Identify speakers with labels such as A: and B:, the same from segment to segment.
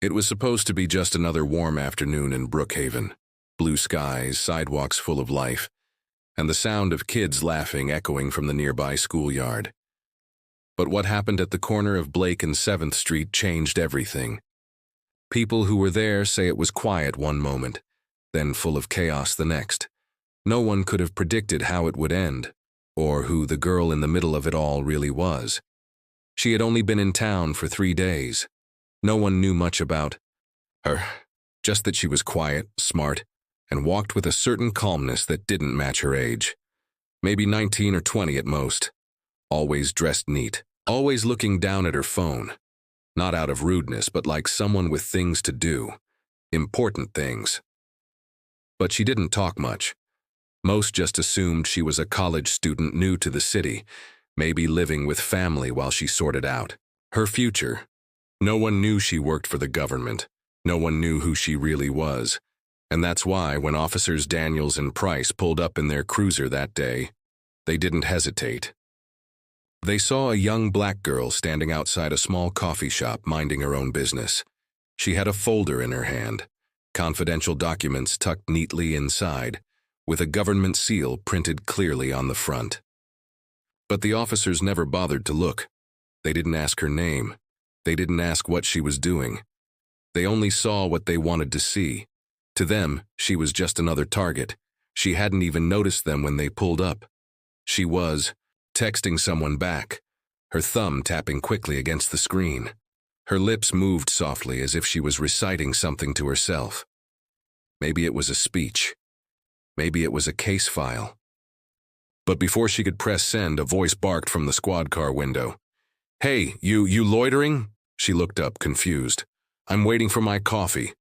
A: It was supposed to be just another warm afternoon in Brookhaven. Blue skies, sidewalks full of life, and the sound of kids laughing echoing from the nearby schoolyard. But what happened at the corner of Blake and 7th Street changed everything. People who were there say it was quiet one moment, then full of chaos the next. No one could have predicted how it would end, or who the girl in the middle of it all really was. She had only been in town for 3 days. No one knew much about her, just that she was quiet, smart, and walked with a certain calmness that didn't match her age. Maybe 19 or 20 at most. Always dressed neat, always looking down at her phone. Not out of rudeness, but like someone with things to do. Important things. But she didn't talk much. Most just assumed she was a college student new to the city, maybe living with family while she sorted out her future. No one knew she worked for the government. No one knew who she really was. And that's why when Officers Daniels and Price pulled up in their cruiser that day, they didn't hesitate. They saw a young black girl standing outside a small coffee shop minding her own business. She had a folder in her hand, confidential documents tucked neatly inside, with a government seal printed clearly on the front. But the officers never bothered to look. They didn't ask her name. They didn't ask what she was doing. They only saw what they wanted to see. To them, she was just another target. She hadn't even noticed them when they pulled up. She was texting someone back, her thumb tapping quickly against the screen. Her lips moved softly as if she was reciting something to herself. Maybe it was a speech. Maybe it was a case file. But before she could press send, a voice barked from the squad car window. "Hey, you loitering?" She looked up, confused. "I'm waiting for my coffee."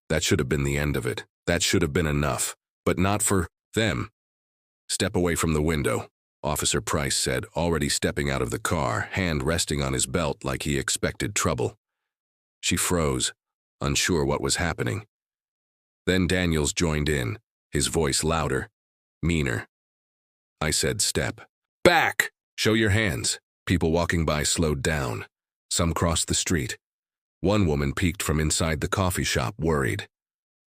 A: That should have been the end of it. That should have been enough. But not for them. "Step away from the window," Officer Price said, already stepping out of the car, hand resting on his belt like he expected trouble. She froze, unsure what was happening. Then Daniels joined in, his voice louder, meaner. "I said step. Back! Show your hands." People walking by slowed down. Some crossed the street. One woman peeked from inside the coffee shop, worried.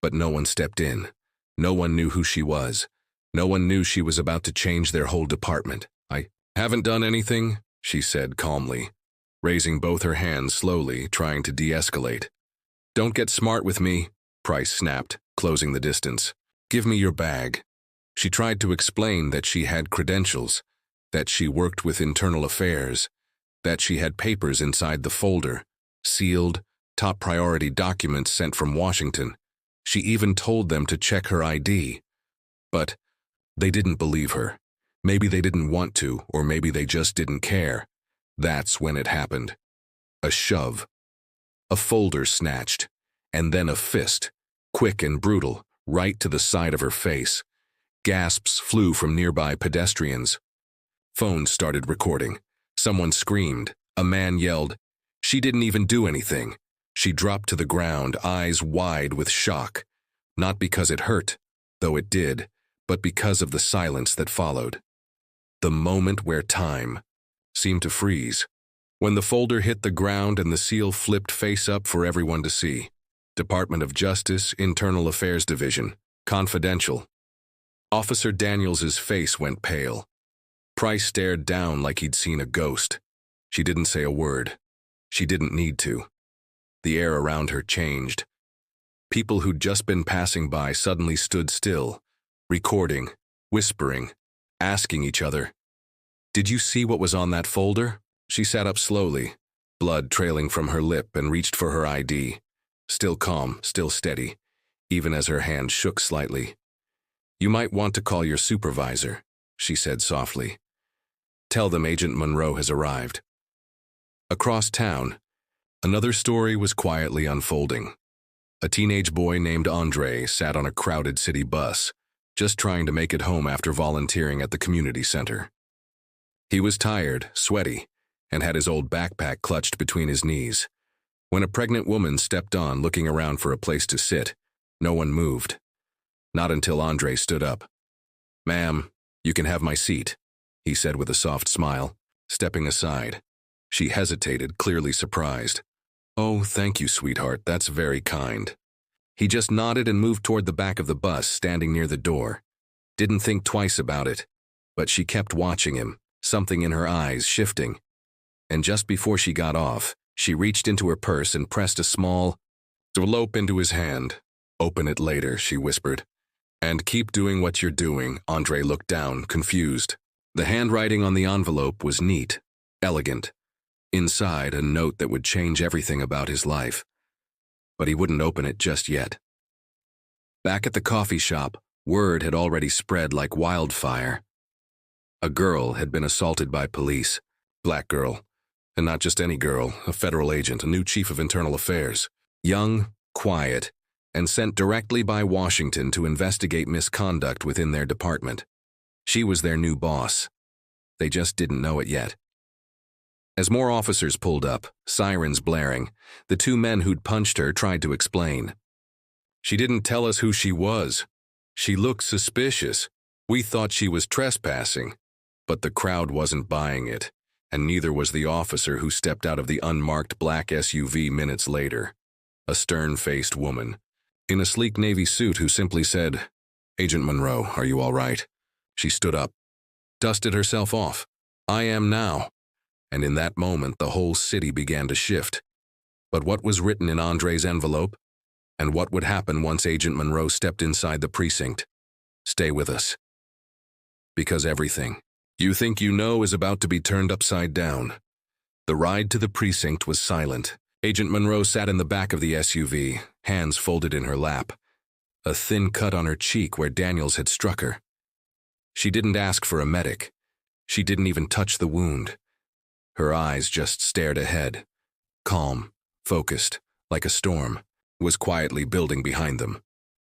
A: But no one stepped in. No one knew who she was. No one knew she was about to change their whole department. "I haven't done anything," she said calmly, raising both her hands slowly, trying to de-escalate. "Don't get smart with me," Price snapped, closing the distance. "Give me your bag." She tried to explain that she had credentials, that she worked with internal affairs, that she had papers inside the folder, sealed, top priority documents sent from Washington. She even told them to check her ID. But they didn't believe her. Maybe they didn't want to, or maybe they just didn't care. That's when it happened. A shove. A folder snatched, and then a fist, quick and brutal, right to the side of her face. Gasps flew from nearby pedestrians. Phones started recording. Someone screamed. A man yelled. She didn't even do anything. She dropped to the ground, eyes wide with shock. Not because it hurt, though it did, but because of the silence that followed. The moment where time seemed to freeze. When the folder hit the ground and the seal flipped face up for everyone to see. Department of Justice, Internal Affairs Division, confidential. Officer Daniels's face went pale. Price stared down like he'd seen a ghost. She didn't say a word. She didn't need to. The air around her changed. People who'd just been passing by suddenly stood still, recording, whispering, asking each other, "Did you see what was on that folder?" She sat up slowly, blood trailing from her lip, and reached for her ID. Still calm, still steady, even as her hand shook slightly. "You might want to call your supervisor," she said softly. "Tell them Agent Monroe has arrived." Across town, another story was quietly unfolding. A teenage boy named Andre sat on a crowded city bus, just trying to make it home after volunteering at the community center. He was tired, sweaty, and had his old backpack clutched between his knees. When a pregnant woman stepped on, looking around for a place to sit, no one moved. Not until Andre stood up. "Ma'am, you can have my seat," he said with a soft smile, stepping aside. She hesitated, clearly surprised. "Oh, thank you, sweetheart, that's very kind." He just nodded and moved toward the back of the bus, standing near the door. Didn't think twice about it, but she kept watching him, something in her eyes shifting. And just before she got off, she reached into her purse and pressed a small envelope into his hand. "Open it later," she whispered. "And keep doing what you're doing." Andre looked down, confused. The handwriting on the envelope was neat, elegant. Inside, a note that would change everything about his life. But he wouldn't open it just yet. Back at the coffee shop, word had already spread like wildfire. A girl had been assaulted by police. Black girl. And not just any girl, a federal agent, a new chief of internal affairs. Young, quiet, and sent directly by Washington to investigate misconduct within their department. She was their new boss. They just didn't know it yet. As more officers pulled up, sirens blaring, the two men who'd punched her tried to explain. "She didn't tell us who she was. She looked suspicious. We thought she was trespassing." But the crowd wasn't buying it, and neither was the officer who stepped out of the unmarked black SUV minutes later. A stern-faced woman, in a sleek navy suit, who simply said, "Agent Monroe, are you all right?" She stood up, dusted herself off. "I am now." And in that moment, the whole city began to shift. But what was written in Andre's envelope? And what would happen once Agent Monroe stepped inside the precinct? Stay with us. Because everything you think you know is about to be turned upside down. The ride to the precinct was silent. Agent Monroe sat in the back of the SUV, hands folded in her lap, a thin cut on her cheek where Daniels had struck her. She didn't ask for a medic. She didn't even touch the wound. Her eyes just stared ahead. Calm, focused, like a storm, was quietly building behind them.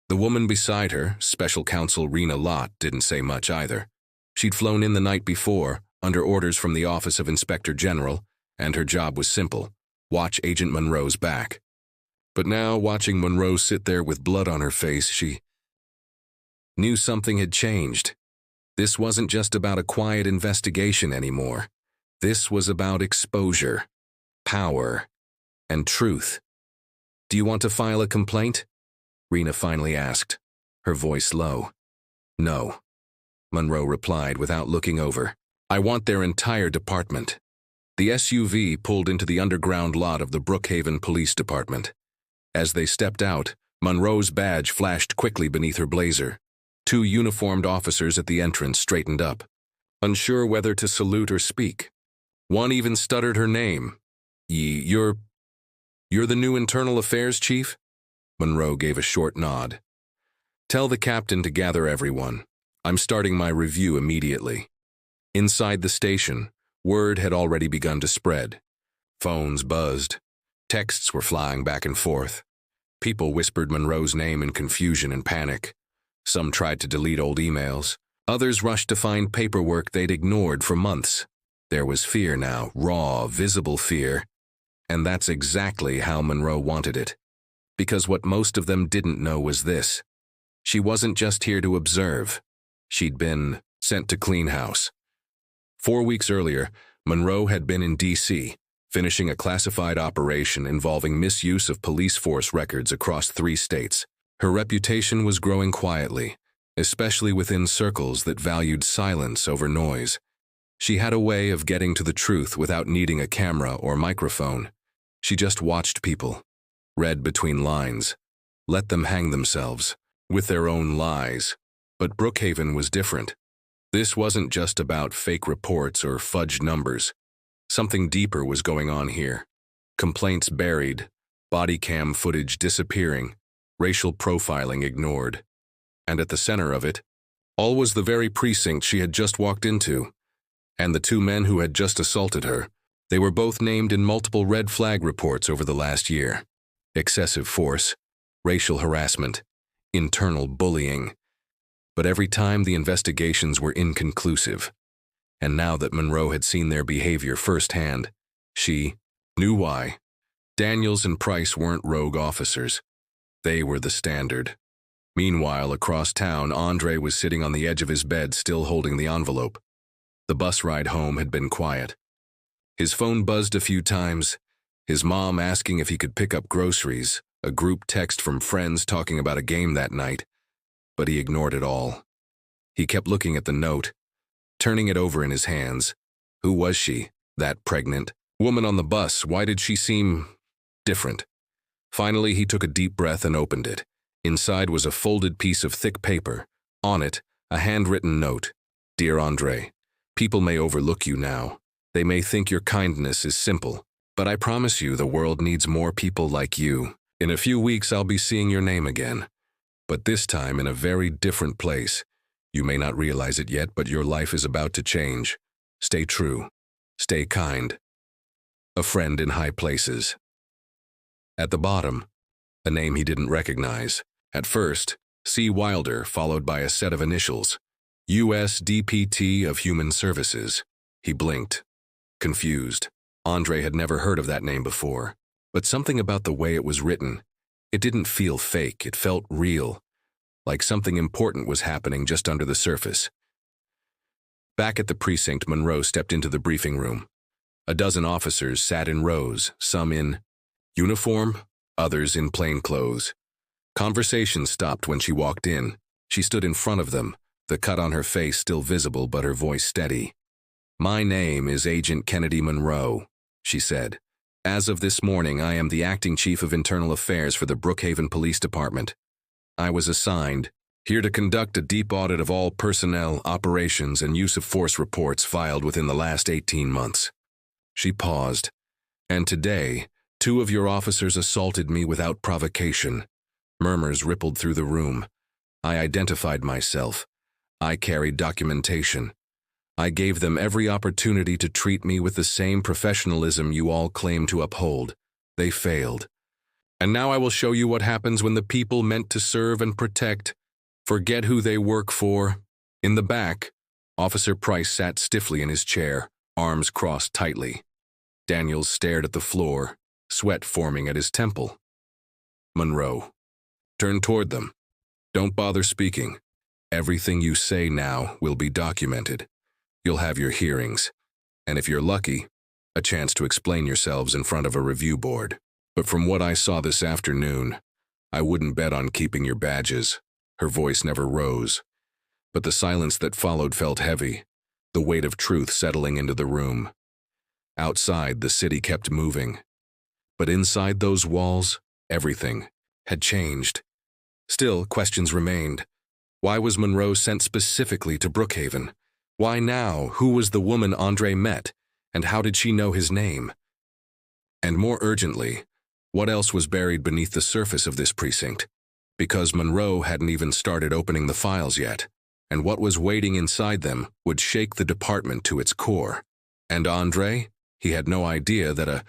A: The woman beside her, Special Counsel Rena Lott, didn't say much either. She'd flown in the night before, under orders from the Office of Inspector General, and her job was simple: watch Agent Monroe's back. But now, watching Monroe sit there with blood on her face, she knew something had changed. This wasn't just about a quiet investigation anymore. This was about exposure, power, and truth. "Do you want to file a complaint?" Rena finally asked, her voice low. "No," Monroe replied without looking over. "I want their entire department." The SUV pulled into the underground lot of the Brookhaven Police Department. As they stepped out, Monroe's badge flashed quickly beneath her blazer. Two uniformed officers at the entrance straightened up, unsure whether to salute or speak. One even stuttered her name. You're the new Internal Affairs Chief?" Monroe gave a short nod. "Tell the captain to gather everyone. I'm starting my review immediately." Inside the station, word had already begun to spread. Phones buzzed. Texts were flying back and forth. People whispered Monroe's name in confusion and panic. Some tried to delete old emails. Others rushed to find paperwork they'd ignored for months. There was fear now, raw, visible fear. And that's exactly how Monroe wanted it. Because what most of them didn't know was this: she wasn't just here to observe. She'd been sent to clean house. 4 weeks earlier, Monroe had been in D.C., finishing a classified operation involving misuse of police force records across 3 states. Her reputation was growing quietly, especially within circles that valued silence over noise. She had a way of getting to the truth without needing a camera or microphone. She just watched people, read between lines, let them hang themselves, with their own lies. But Brookhaven was different. This wasn't just about fake reports or fudged numbers. Something deeper was going on here. Complaints buried, body cam footage disappearing, racial profiling ignored. And at the center of it, all was the very precinct she had just walked into. And the 2 men who had just assaulted her. They were both named in multiple red flag reports over the last year. Excessive force, racial harassment, internal bullying. But every time the investigations were inconclusive. And now that Monroe had seen their behavior firsthand, she knew why. Daniels and Price weren't rogue officers. They were the standard. Meanwhile, across town, Andre was sitting on the edge of his bed, still holding the envelope. The bus ride home had been quiet. His phone buzzed a few times, His mom asking if he could pick up groceries, a group text from friends talking about a game that night, but he ignored it all. He kept looking at the note, turning it over in his hands. Who was she, that pregnant woman on the bus? Why did she seem different? Finally, he took a deep breath and opened it. Inside was a folded piece of thick paper. On it, a handwritten note. Dear Andre, people may overlook you now. They may think your kindness is simple, but I promise you the world needs more people like you. In a few weeks, I'll be seeing your name again, but this time in a very different place. You may not realize it yet, but your life is about to change. Stay true. Stay kind. A friend in high places. At the bottom, a name he didn't recognize. At first, C. Wilder, followed by a set of initials. U.S. DPT of Human Services. He blinked, confused. Andre had never heard of that name before, but something about the way it was written, it didn't feel fake, it felt real, like something important was happening just under the surface. Back at the precinct, Monroe stepped into the briefing room. A dozen officers sat in rows, some in uniform, others in plain clothes. Conversation stopped when she walked in. She stood in front of them, the cut on her face still visible but her voice steady. My name is Agent Kennedy Monroe, she said. As of this morning, I am the acting chief of internal affairs for the Brookhaven Police Department. I was assigned here to conduct a deep audit of all personnel, operations, and use of force reports filed within the last 18 months. She paused. And today, 2 of your officers assaulted me without provocation. Murmurs rippled through the room. I identified myself. I carried documentation. I gave them every opportunity to treat me with the same professionalism you all claim to uphold. They failed. And now I will show you what happens when the people meant to serve and protect forget who they work for. In the back, Officer Price sat stiffly in his chair, arms crossed tightly. Daniels stared at the floor, sweat forming at his temple. Monroe, turn toward them. Don't bother speaking. Everything you say now will be documented. You'll have your hearings, and if you're lucky, a chance to explain yourselves in front of a review board. But from what I saw this afternoon, I wouldn't bet on keeping your badges. Her voice never rose, but the silence that followed felt heavy, the weight of truth settling into the room. Outside, the city kept moving, but inside those walls, everything had changed. Still, questions remained. Why was Monroe sent specifically to Brookhaven? Why now? Who was the woman Andre met? And how did she know his name? And more urgently, what else was buried beneath the surface of this precinct? Because Monroe hadn't even started opening the files yet, and what was waiting inside them would shake the department to its core. And Andre? He had no idea that a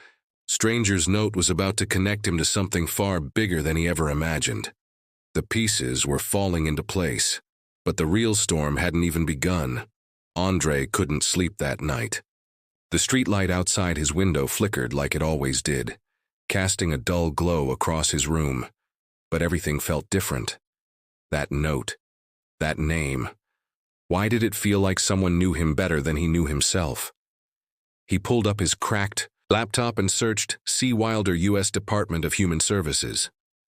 A: stranger's note was about to connect him to something far bigger than he ever imagined. The pieces were falling into place, but the real storm hadn't even begun. Andre couldn't sleep that night. The streetlight outside his window flickered like it always did, casting a dull glow across his room. But everything felt different. That note, that name. Why did it feel like someone knew him better than he knew himself? He pulled up his cracked laptop and searched C. Wilder, U.S. Department of Human Services.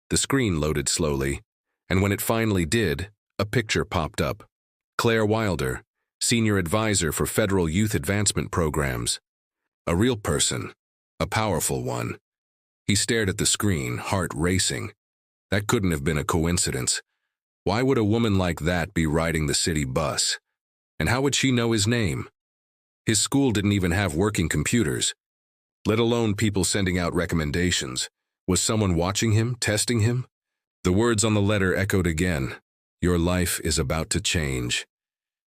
A: The screen loaded slowly, and when it finally did, a picture popped up. Claire Wilder, Senior Advisor for Federal Youth Advancement Programs. A real person, a powerful one. He stared at the screen, heart racing. That couldn't have been a coincidence. Why would a woman like that be riding the city bus? And how would she know his name? His school didn't even have working computers, let alone people sending out recommendations. Was someone watching him, testing him? The words on the letter echoed again. Your life is about to change.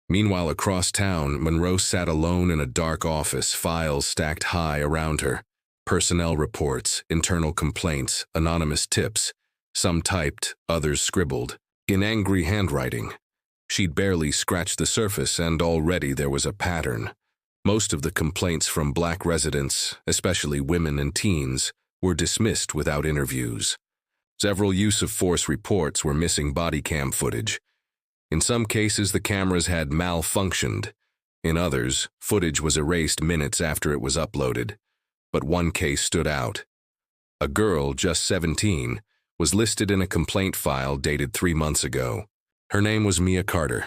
A: Meanwhile, across town, Monroe sat alone in a dark office, files stacked high around her. Personnel reports, internal complaints, anonymous tips. Some typed, others scribbled, in angry handwriting. She'd barely scratched the surface, and already there was a pattern. Most of the complaints from black residents, especially women and teens, were dismissed without interviews. Several use-of-force reports were missing body cam footage. In some cases, the cameras had malfunctioned. In others, footage was erased minutes after it was uploaded. but one case stood out. A girl, just 17, was listed in a complaint file dated 3 months ago. Her name was Mia Carter.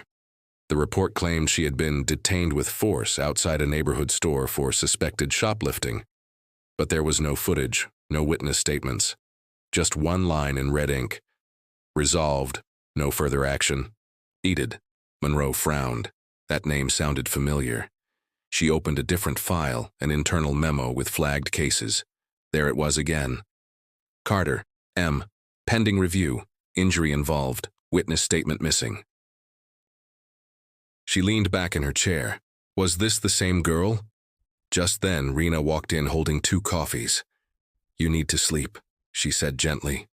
A: The report claimed she had been detained with force outside a neighborhood store for suspected shoplifting. But there was no footage, no witness statements. Just one line in red ink. Resolved, no further action. Edith. Monroe frowned. That name sounded familiar. She opened a different file, an internal memo with flagged cases. There it was again. Carter, M. Pending review. Injury involved. Witness statement missing. She leaned back in her chair. Was this the same girl? Just then, Rena walked in holding 2 coffees. You need to sleep, she said gently.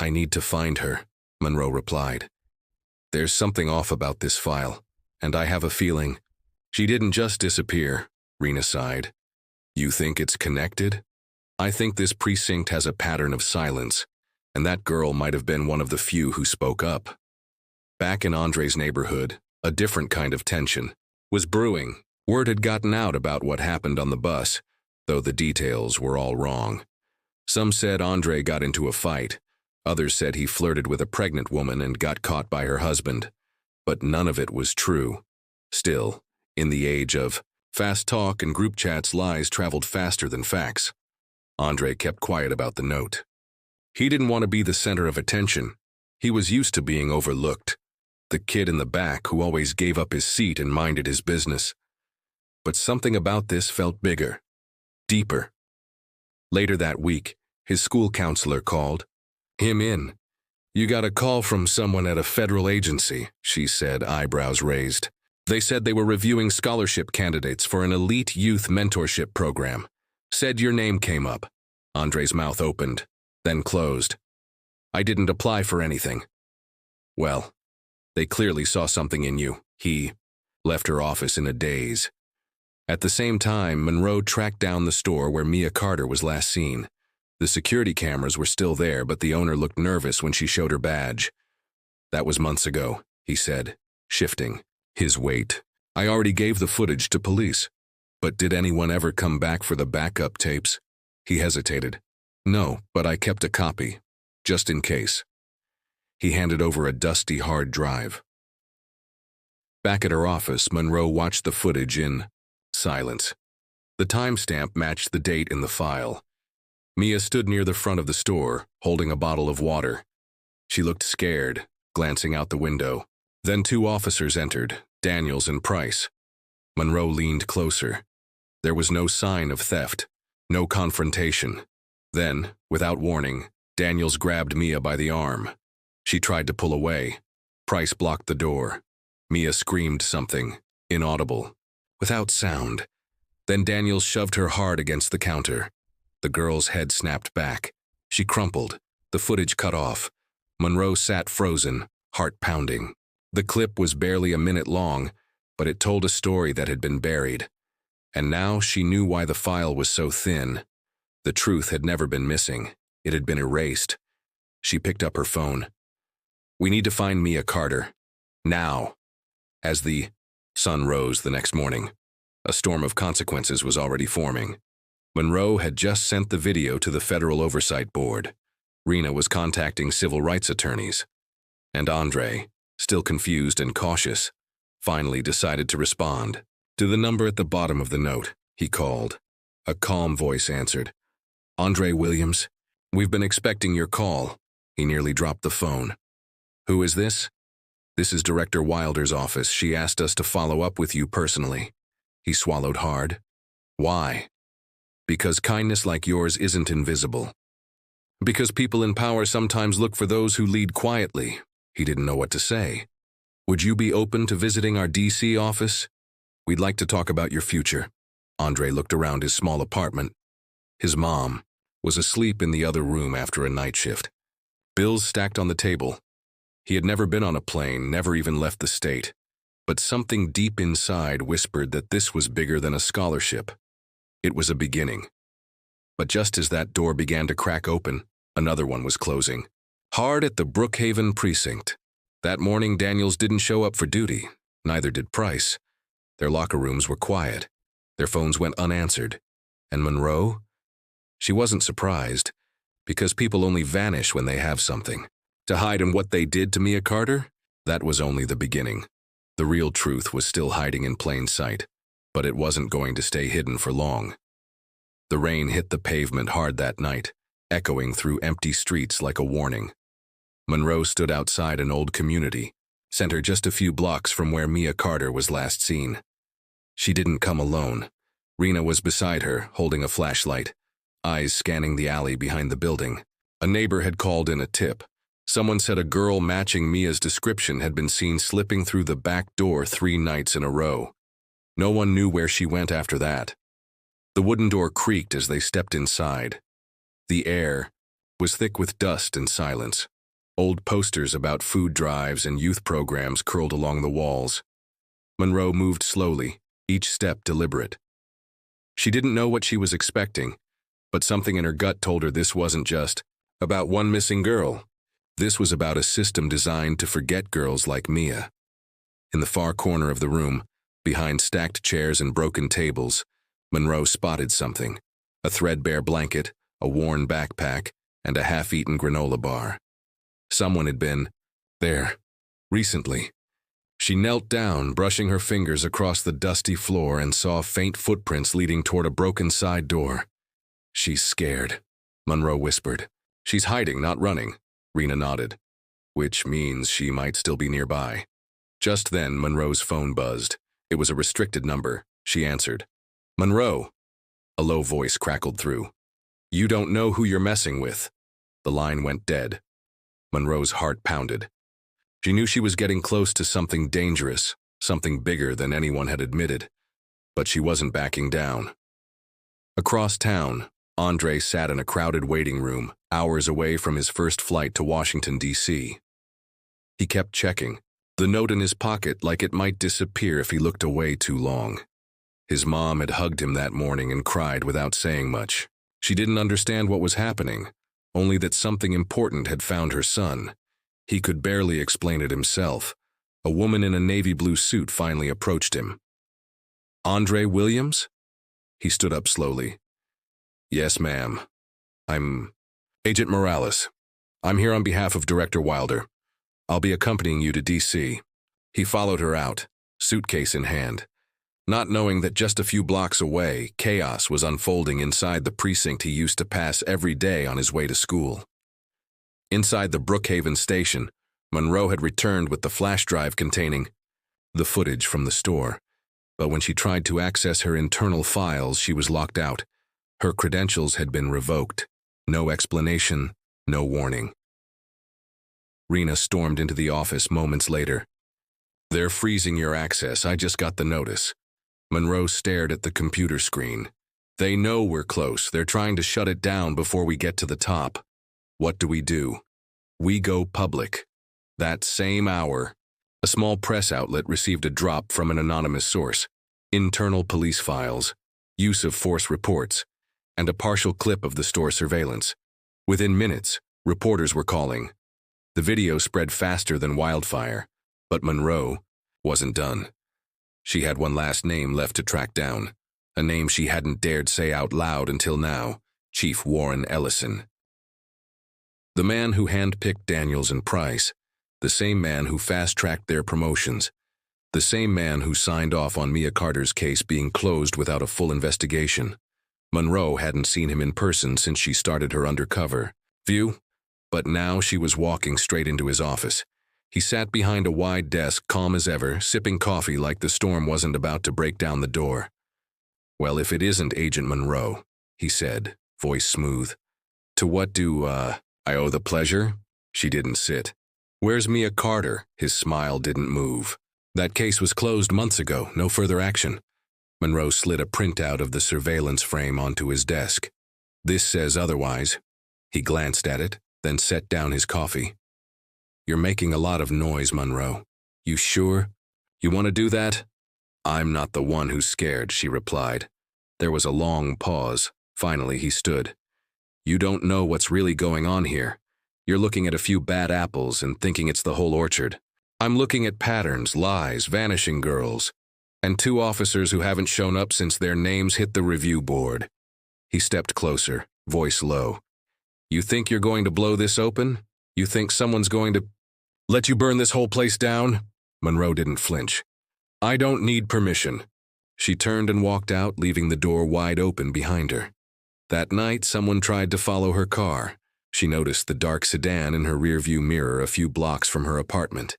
A: I need to find her, Monroe replied. There's something off about this file, and I have a feeling. She didn't just disappear, Rena sighed. You think it's connected? I think this precinct has a pattern of silence, and that girl might have been one of the few who spoke up. Back in Andre's neighborhood, a different kind of tension was brewing. Word had gotten out about what happened on the bus, though the details were all wrong. Some said Andre got into a fight. Others said he flirted with a pregnant woman and got caught by her husband. But none of it was true. Still, in the age of fast talk and group chats, lies traveled faster than facts. Andre kept quiet about the note. He didn't want to be the center of attention. He was used to being overlooked. The kid in the back who always gave up his seat and minded his business. But something about this felt bigger, deeper. Later that week, his school counselor called him in. You got a call from someone at a federal agency, she said, eyebrows raised. They said they were reviewing scholarship candidates for an elite youth mentorship program. Said your name came up. Andre's mouth opened, then closed. I didn't apply for anything. Well, they clearly saw something in you. He left her office in a daze. At the same time, Monroe tracked down the store where Mia Carter was last seen. The security cameras were still there, but the owner looked nervous when she showed her badge. That was months ago, he said, shifting his weight. I already gave the footage to police. But did anyone ever come back for the backup tapes? He hesitated. No, but I kept a copy, just in case. He handed over a dusty hard drive. Back at her office, Monroe watched the footage in silence. The timestamp matched the date in the file. Mia stood near the front of the store, holding a bottle of water. She looked scared, glancing out the window. Then 2 officers entered, Daniels and Price. Monroe leaned closer. There was no sign of theft, no confrontation. Then, without warning, Daniels grabbed Mia by the arm. She tried to pull away. Price blocked the door. Mia screamed something, inaudible, without sound. Then Daniels shoved her hard against the counter. The girl's head snapped back. She crumpled, the footage cut off. Monroe sat frozen, heart pounding. The clip was barely a minute long, but it told a story that had been buried. And now she knew why the file was so thin. The truth had never been missing. It had been erased. She picked up her phone. We need to find Mia Carter. Now. As the sun rose the next morning, a storm of consequences was already forming. Monroe had just sent the video to the Federal Oversight Board. Rena was contacting civil rights attorneys. And Andre, still confused and cautious, finally decided to respond. To the number at the bottom of the note, he called. A calm voice answered. Andre Williams, we've been expecting your call. He nearly dropped the phone. Who is this? This is Director Wilder's office. She asked us to follow up with you personally. He swallowed hard. Why? Because kindness like yours isn't invisible. Because people in power sometimes look for those who lead quietly. He didn't know what to say. Would you be open to visiting our DC office? We'd like to talk about your future. Andre looked around his small apartment. His mom was asleep in the other room after a night shift. Bills stacked on the table. He had never been on a plane, never even left the state. But something deep inside whispered that this was bigger than a scholarship. It was a beginning. But just as that door began to crack open, another one was closing. Hard at the Brookhaven precinct. That morning, Daniels didn't show up for duty. Neither did Price. Their locker rooms were quiet. Their phones went unanswered. And Monroe? She wasn't surprised, because people only vanish when they have something. To hide in what they did to Mia Carter? That was only the beginning. The real truth was still hiding in plain sight, but it wasn't going to stay hidden for long. The rain hit the pavement hard that night, echoing through empty streets like a warning. Monroe stood outside an old community center just a few blocks from where Mia Carter was last seen. She didn't come alone. Rena was beside her, holding a flashlight, eyes scanning the alley behind the building. A neighbor had called in a tip. Someone said a girl matching Mia's description had been seen slipping through the back door 3 nights in a row. No one knew where she went after that. The wooden door creaked as they stepped inside. The air was thick with dust and silence. Old posters about food drives and youth programs curled along the walls. Monroe moved slowly, each step deliberate. She didn't know what she was expecting, but something in her gut told her this wasn't just about one missing girl. This was about a system designed to forget girls like Mia. In the far corner of the room, behind stacked chairs and broken tables, Monroe spotted something: a threadbare blanket, a worn backpack, and a half-eaten granola bar. Someone had been there recently. She knelt down, brushing her fingers across the dusty floor, and saw faint footprints leading toward a broken side door. "She's scared," Monroe whispered. "She's hiding, not running." Rena nodded, which means she might still be nearby. Just then, Monroe's phone buzzed. It was a restricted number. She answered. "Monroe," a low voice crackled through. "You don't know who you're messing with." The line went dead. Monroe's heart pounded. She knew she was getting close to something dangerous, something bigger than anyone had admitted, but she wasn't backing down. Across town, Andre sat in a crowded waiting room, hours away from his first flight to Washington, D.C. He kept checking, the note in his pocket like it might disappear if he looked away too long. His mom had hugged him that morning and cried without saying much. She didn't understand what was happening, only that something important had found her son. He could barely explain it himself. A woman in a navy blue suit finally approached him. "Andre Williams?" He stood up slowly. "Yes, ma'am. I'm Agent Morales. I'm here on behalf of Director Wilder. I'll be accompanying you to D.C. He followed her out, suitcase in hand, not knowing that just a few blocks away, chaos was unfolding inside the precinct he used to pass every day on his way to school. Inside the Brookhaven station, Monroe had returned with the flash drive containing the footage from the store. But when she tried to access her internal files, she was locked out. Her credentials had been revoked. No explanation, no warning. Rena stormed into the office moments later. "They're freezing your access. I just got the notice." Monroe stared at the computer screen. "They know we're close. They're trying to shut it down before we get to the top. What do? We go public." That same hour, a small press outlet received a drop from an anonymous source: internal police files, use of force reports, and a partial clip of the store surveillance. Within minutes, reporters were calling. The video spread faster than wildfire, but Monroe wasn't done. She had one last name left to track down, a name she hadn't dared say out loud until now: Chief Warren Ellison. The man who handpicked Daniels and Price, the same man who fast-tracked their promotions, the same man who signed off on Mia Carter's case being closed without a full investigation. Monroe hadn't seen him in person since she started her undercover view, but now she was walking straight into his office. He sat behind a wide desk, calm as ever, sipping coffee like the storm wasn't about to break down the door. "Well, if it isn't Agent Monroe," he said, voice smooth. "To what do, I owe the pleasure?" She didn't sit. "Where's Mia Carter?" His smile didn't move. "That case was closed months ago, no further action." Monroe slid a printout of the surveillance frame onto his desk. "This says otherwise." He glanced at it, then set down his coffee. "You're making a lot of noise, Monroe. You sure? You want to do that?" "I'm not the one who's scared," she replied. There was a long pause. Finally, he stood. "You don't know what's really going on here. You're looking at a few bad apples and thinking it's the whole orchard. I'm looking at patterns, lies, vanishing girls, and 2 officers who haven't shown up since their names hit the review board." He stepped closer, voice low. You think you're going to blow this open? You think someone's going to let you burn this whole place down? Monroe didn't flinch. I don't need permission. She turned and walked out, leaving the door wide open behind her. That night, someone tried to follow her car. She noticed the dark sedan in her rearview mirror a few blocks from her apartment.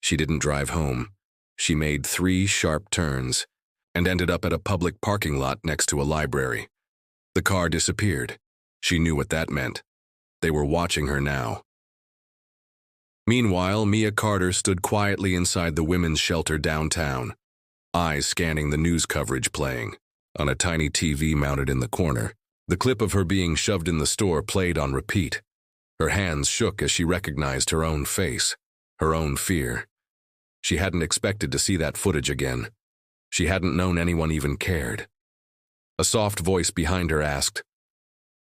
A: She didn't drive home. She made 3 sharp turns and ended up at a public parking lot next to a library. The car disappeared. She knew what that meant. They were watching her now. Meanwhile, Mia Carter stood quietly inside the women's shelter downtown, eyes scanning the news coverage playing. On a tiny TV mounted in the corner, the clip of her being shoved in the store played on repeat. Her hands shook as she recognized her own face, her own fear. She hadn't expected to see that footage again. She hadn't known anyone even cared. A soft voice behind her asked,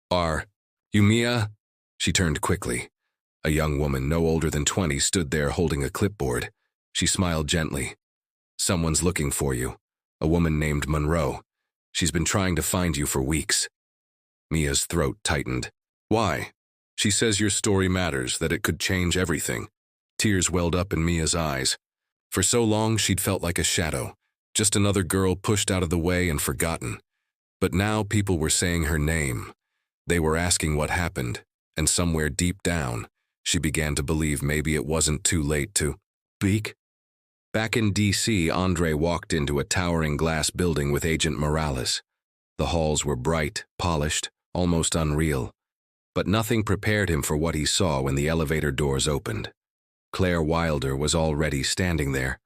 A: "Are you Mia?" She turned quickly. A young woman, no older than 20, stood there holding a clipboard. She smiled gently. "Someone's looking for you. A woman named Monroe. She's been trying to find you for weeks." Mia's throat tightened. "Why?" "She says your story matters, that it could change everything." Tears welled up in Mia's eyes. For so long, she'd felt like a shadow, just another girl pushed out of the way and forgotten. But now people were saying her name. They were asking what happened, and somewhere deep down, she began to believe maybe it wasn't too late to speak. Back in D.C., Andre walked into a towering glass building with Agent Morales. The halls were bright, polished, almost unreal. But nothing prepared him for what he saw when the elevator doors opened. Claire Wilder was already standing there.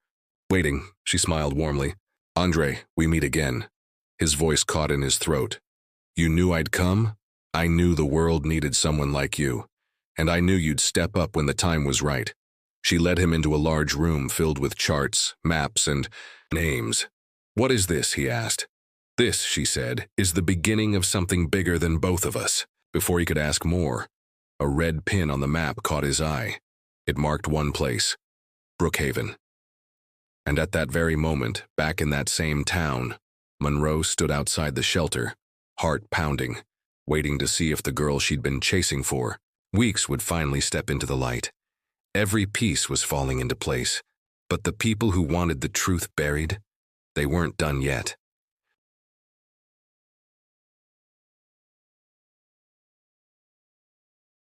A: "Waiting," she smiled warmly. "Andre, we meet again." His voice caught in his throat. "You knew I'd come? I knew the world needed someone like you. And I knew you'd step up when the time was right." She led him into a large room filled with charts, maps, and names. "What is this?" he asked. "This," she said, "is the beginning of something bigger than both of us." Before he could ask more, a red pin on the map caught his eye. It marked one place, Brookhaven. And at that very moment, back in that same town, Monroe stood outside the shelter, heart pounding, waiting to see if the girl she'd been chasing for weeks would finally step into the light. Every piece was falling into place, but the people who wanted the truth buried, they weren't done yet.